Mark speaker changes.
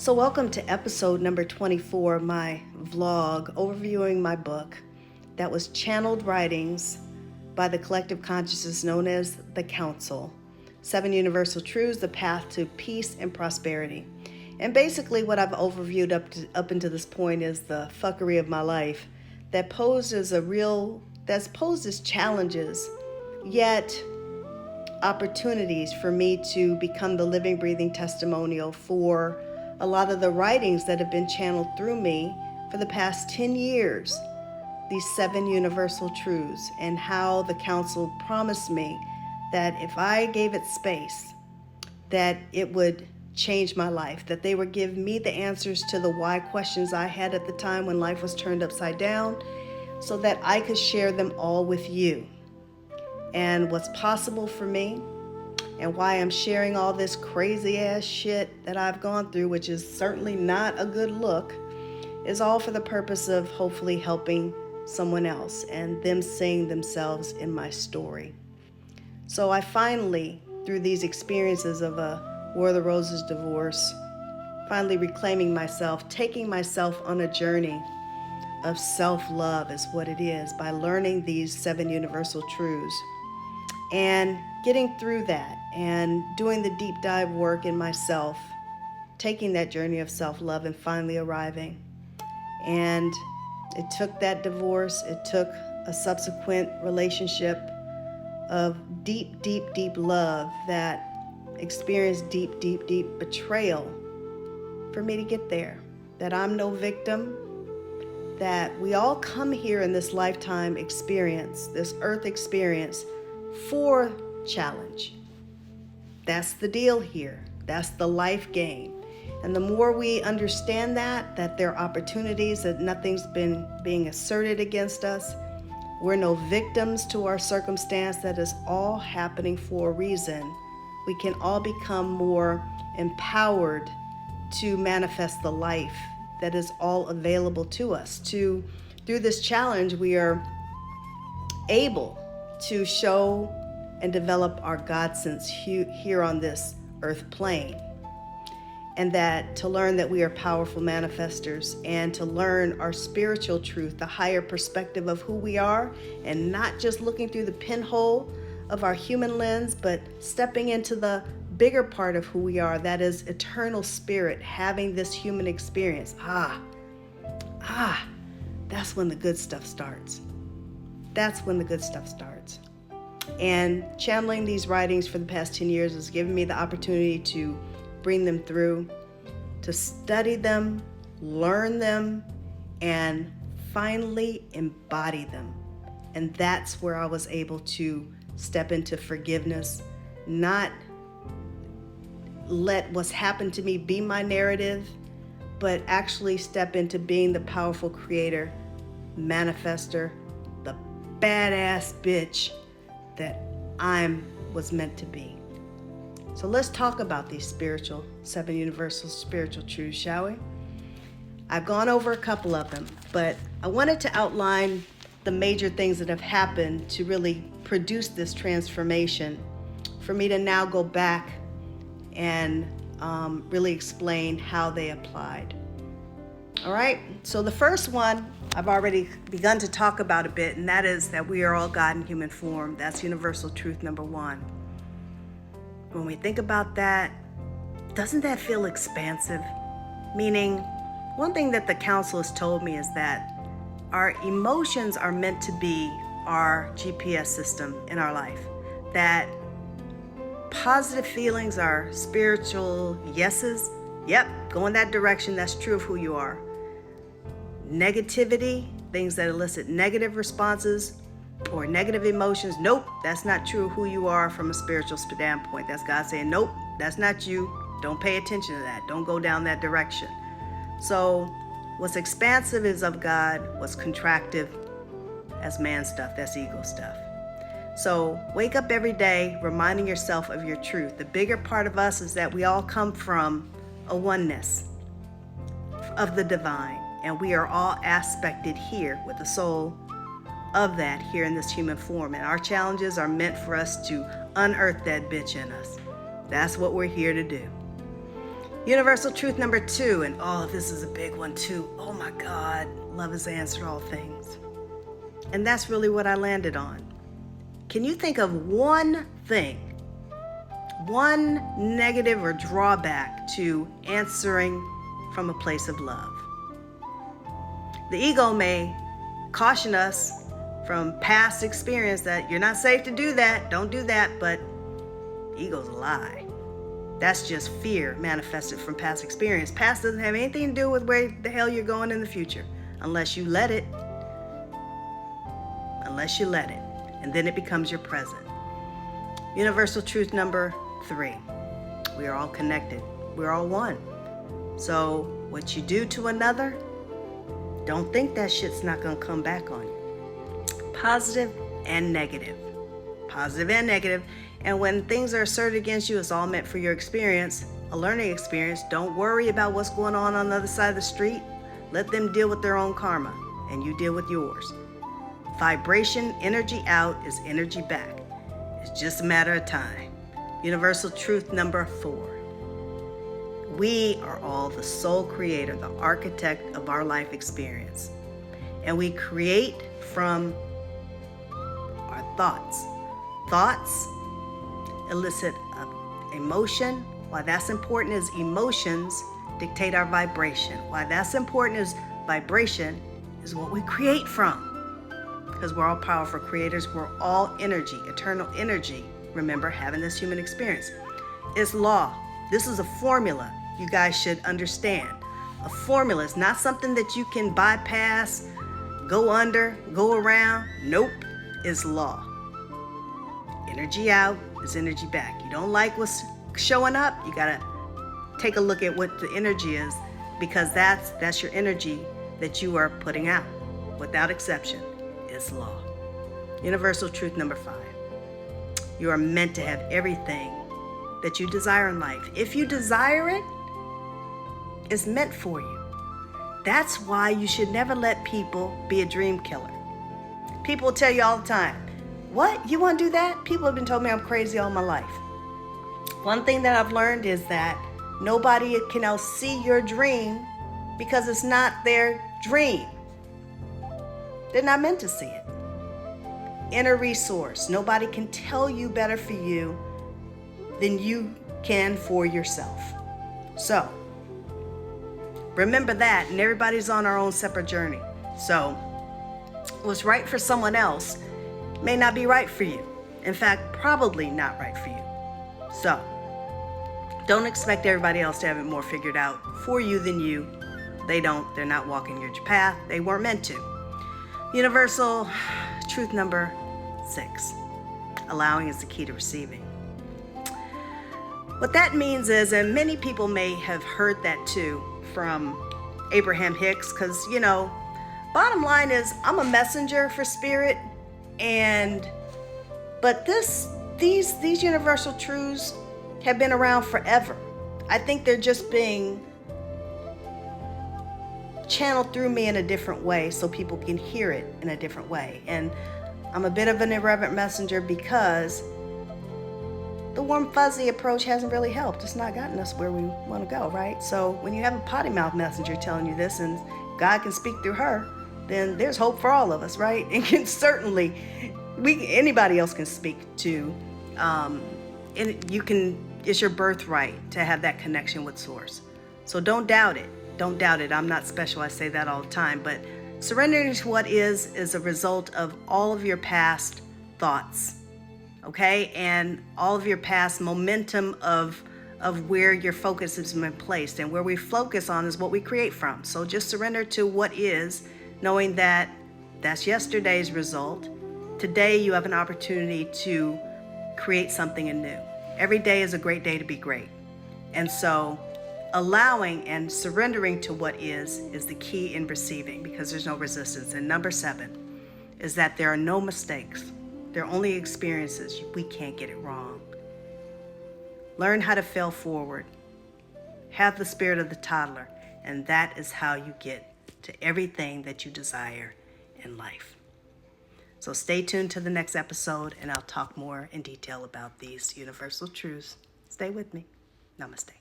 Speaker 1: So welcome to episode number 24 of my vlog overviewing my book that was channeled writings by the collective consciousness known as the Council. 7 Universal Truths, the Path to Peace and Prosperity. And basically what I've overviewed up until this point is the fuckery of my life that that's posed as challenges, yet opportunities for me to become the living, breathing testimonial for a lot of the writings that have been channeled through me for the past 10 years, these 7 universal truths, and how the council promised me that if I gave it space, that it would change my life, that they would give me the answers to the why questions I had at the time when life was turned upside down, so that I could share them all with you. And what's possible for me, and why I'm sharing all this crazy ass shit that I've gone through, which is certainly not a good look, is all for the purpose of hopefully helping someone else and them seeing themselves in my story. So I finally, through these experiences of a War of the Roses divorce, finally reclaiming myself, taking myself on a journey of self-love is what it is, by learning these 7 universal truths and getting through that and doing the deep dive work in myself, taking that journey of self-love and finally arriving. And it took that divorce, it took a subsequent relationship of deep, deep, deep love that experienced deep, deep, deep betrayal for me to get there. That I'm no victim, that we all come here in this lifetime experience, this earth experience, for challenge. That's the deal here. That's the life game. And the more we understand that there are opportunities, that nothing's been being asserted against us, we're no victims to our circumstance, that is all happening for a reason, we can all become more empowered to manifest the life that is all available to us. Through this challenge, we are able to show and develop our God sense here on this earth plane. And that to learn that we are powerful manifestors, and to learn our spiritual truth, the higher perspective of who we are, and not just looking through the pinhole of our human lens, but stepping into the bigger part of who we are, that is eternal spirit, having this human experience. That's when the good stuff starts. That's when the good stuff starts. And channeling these writings for the past 10 years has given me the opportunity to bring them through, to study them, learn them, and finally embody them. And that's where I was able to step into forgiveness, not let what's happened to me be my narrative, but actually step into being the powerful creator, manifester, the badass bitch that I was meant to be. So let's talk about these 7 universal spiritual truths, shall we? I've gone over a couple of them, but I wanted to outline the major things that have happened to really produce this transformation, for me to now go back and really explain how they applied. All right, so the first one I've already begun to talk about a bit, and that is that we are all God in human form. That's universal truth number 1. When we think about that, doesn't that feel expansive? Meaning, one thing that the council has told me is that our emotions are meant to be our GPS system in our life. That positive feelings are spiritual yeses. Yep, go in that direction. That's true of who you are. Negativity, things that elicit negative responses or negative emotions, nope, that's not true of who you are from a spiritual standpoint. That's God saying, nope, that's not you. Don't pay attention to that. Don't go down that direction. So what's expansive is of God. What's contractive as man stuff, that's ego stuff. So wake up every day reminding yourself of your truth. The bigger part of us is that we all come from a oneness of the divine, and we are all aspected here with the soul of that here in this human form. And our challenges are meant for us to unearth that bitch in us. That's what we're here to do. Universal truth number 2, and oh, this is a big one too. Oh my God, love is the answer to all things. And that's really what I landed on. Can you think of one thing, one negative or drawback to answering from a place of love? The ego may caution us from past experience that you're not safe to do that, don't do that, but ego's a lie. That's just fear manifested from past experience. Past doesn't have anything to do with where the hell you're going in the future, unless you let it. Unless you let it. And then it becomes your present. Universal truth number 3. We are all connected. We're all one. So what you do to another, don't think that shit's not going to come back on you. Positive and negative. Positive and negative. And when things are asserted against you, it's all meant for your experience, a learning experience. Don't worry about what's going on the other side of the street. Let them deal with their own karma, and you deal with yours. Vibration, energy out is energy back. It's just a matter of time. Universal truth number 4. We are all the sole creator, the architect of our life experience. And we create from our thoughts. Thoughts elicit emotion. Why that's important is emotions dictate our vibration. Why that's important is vibration is what we create from. Because we're all powerful creators. We're all energy, eternal energy. Remember, having this human experience. It's law. This is a formula you guys should understand. A formula is not something that you can bypass, go under, go around. Nope, it's law. Energy out is energy back. You don't like what's showing up, you gotta take a look at what the energy is, because that's your energy that you are putting out. Without exception, it's law. Universal truth number 5. You are meant to have everything that you desire in life. If you desire it, it's meant for you. That's why you should never let people be a dream killer. People will tell you all the time, what? You want to do that? People have been telling me I'm crazy all my life. One thing that I've learned is that nobody can outsee your dream because it's not their dream. They're not meant to see it. Inner resource. Nobody can tell you better for you than you can for yourself. So, remember that, and everybody's on our own separate journey. So, what's right for someone else may not be right for you. In fact, probably not right for you. So, don't expect everybody else to have it more figured out for you than you. They don't. They're not walking your path. They weren't meant to. Universal truth number 6. Allowing is the key to receiving. What that means is, and many people may have heard that too from Abraham Hicks, because, bottom line is, I'm a messenger for spirit. But these universal truths have been around forever. I think they're just being channeled through me in a different way so people can hear it in a different way. And I'm a bit of an irreverent messenger because the warm fuzzy approach hasn't really helped. It's not gotten us where we want to go, right? So when you have a potty mouth messenger telling you this and God can speak through her, then there's hope for all of us, right? And can certainly, anybody else can speak to, and you can, it's your birthright to have that connection with Source. So don't doubt it. Don't doubt it. I'm not special. I say that all the time. But surrendering to what is a result of all of your past thoughts, okay? And all of your past momentum of where your focus has been placed. And where we focus on is what we create from. So just surrender to what is, knowing that that's yesterday's result. Today you have an opportunity to create something anew. Every day is a great day to be great. And so allowing and surrendering to what is the key in receiving, because there's no resistance. And number 7 is that there are no mistakes. There are only experiences. We can't get it wrong. Learn how to fail forward. Have the spirit of the toddler. And that is how you get to everything that you desire in life. So stay tuned to the next episode, and I'll talk more in detail about these universal truths. Stay with me. Namaste.